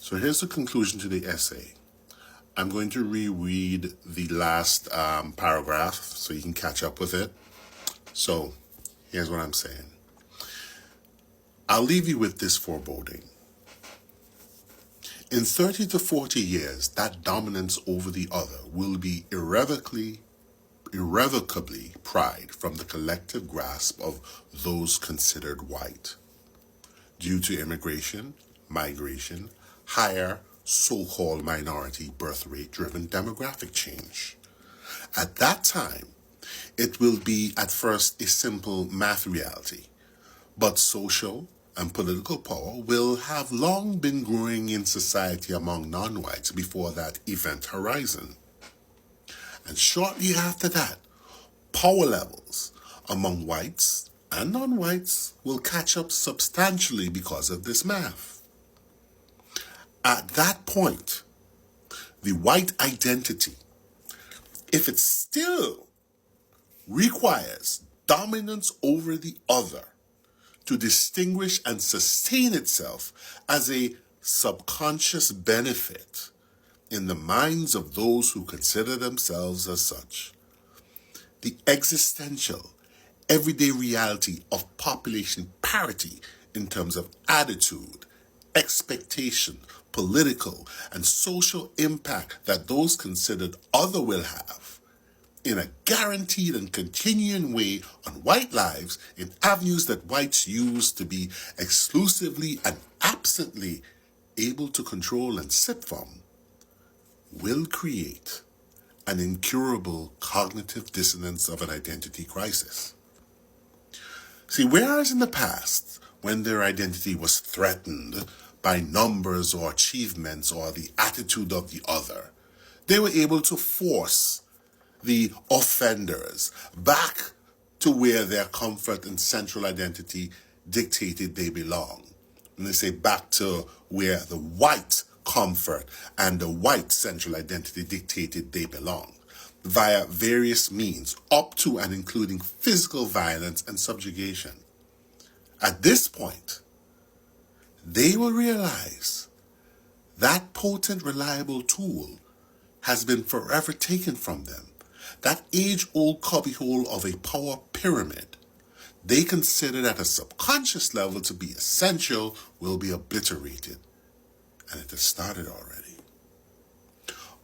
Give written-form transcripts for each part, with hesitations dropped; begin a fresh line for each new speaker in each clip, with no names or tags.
So here's the conclusion to the essay. I'm going to reread the last paragraph so you can catch up with it. So here's what I'm saying. I'll leave you with this foreboding. In 30 to 40 years, that dominance over the other will be irrevocably pried from the collective grasp of those considered white, due to immigration, migration, higher so-called minority birth rate-driven demographic change. At that time, it will be at first a simple math reality, but social and political power will have long been growing in society among non-whites before that event horizon. And shortly after that, power levels among whites and non-whites will catch up substantially because of this math. At that point, the white identity, if it still requires dominance over the other to distinguish and sustain itself as a subconscious benefit in the minds of those who consider themselves as such, the existential, everyday reality of population parity in terms of attitude, expectation, political, and social impact that those considered other will have in a guaranteed and continuing way on white lives in avenues that whites use to be exclusively and absently able to control and sip from, will create an incurable cognitive dissonance of an identity crisis. See, whereas in the past, when their identity was threatened by numbers or achievements or the attitude of the other, they were able to force the offenders back to where their comfort and central identity dictated they belong. And they say back to where the white comfort and the white central identity dictated they belong, via various means, up to and including physical violence and subjugation. At this point, they will realize that potent, reliable tool has been forever taken from them. That age-old cubbyhole of a power pyramid they considered at a subconscious level to be essential will be obliterated. And it has started already.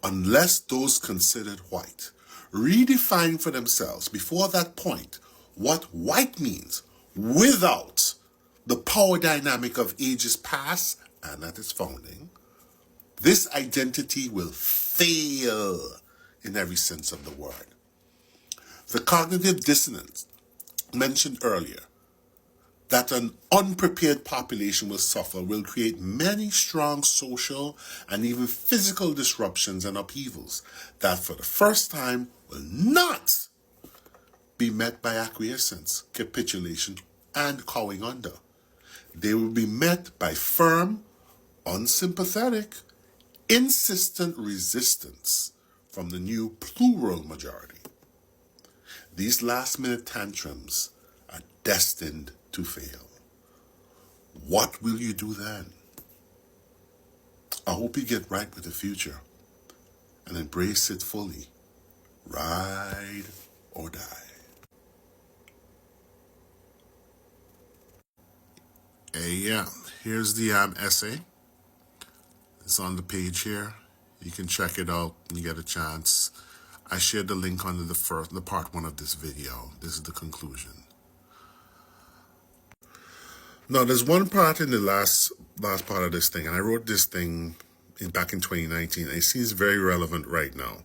Unless those considered white redefine for themselves before that point what white means without the power dynamic of ages past and at its founding, this identity will fail in every sense of the word. The cognitive dissonance mentioned earlier that an unprepared population will suffer will create many strong social and even physical disruptions and upheavals that for the first time will not be met by acquiescence, capitulation, and cowing under. They will be met by firm, unsympathetic, insistent resistance from the new plural majority. These last-minute tantrums are destined to fail. What will you do then? I hope you get right with the future and embrace it fully. Ride or die. Yeah, here's the essay. It's on the page here. You can check it out when you get a chance. I shared the link under the part 1 of this video. This is the conclusion. Now, there's one part in the last part of this thing, and I wrote this thing back in 2019, and it seems very relevant right now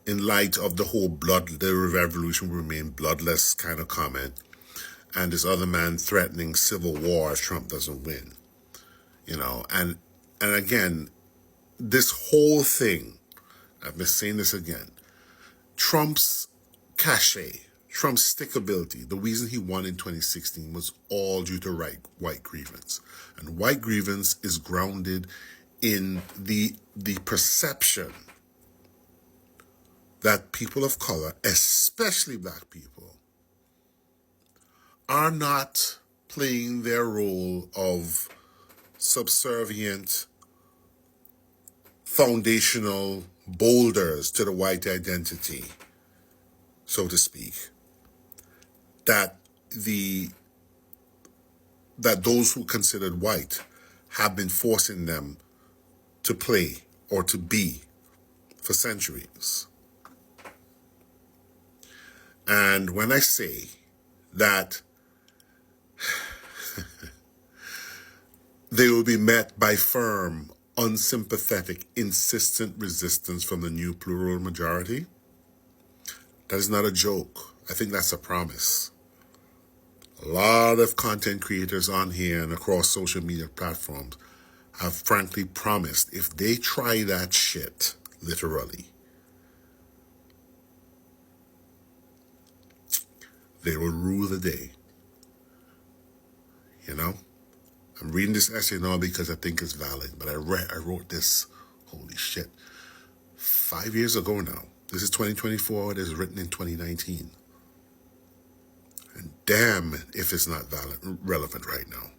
in light of the whole the revolution will remain bloodless kind of comment, and this other man threatening civil war if Trump doesn't win. You know, and again, this whole thing, I've been saying this again, Trump's cachet, Trump's stickability, the reason he won in 2016 was all due to white grievance. And white grievance is grounded in the perception that people of color, especially black people, are not playing their role of subservient foundational boulders to the white identity, so to speak, that those who considered white have been forcing them to play or to be for centuries. And when I say that they will be met by firm, unsympathetic, insistent resistance from the new plural majority, that is not a joke. I think that's a promise. A lot of content creators on here and across social media platforms have frankly promised if they try that shit, literally, they will rule the day. You know? I'm reading this essay now because I think it's valid, but I wrote this, holy shit, 5 years ago now. This is 2024, it is written in 2019. And damn if it's not relevant right now.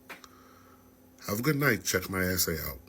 Have a good night. Check my essay out.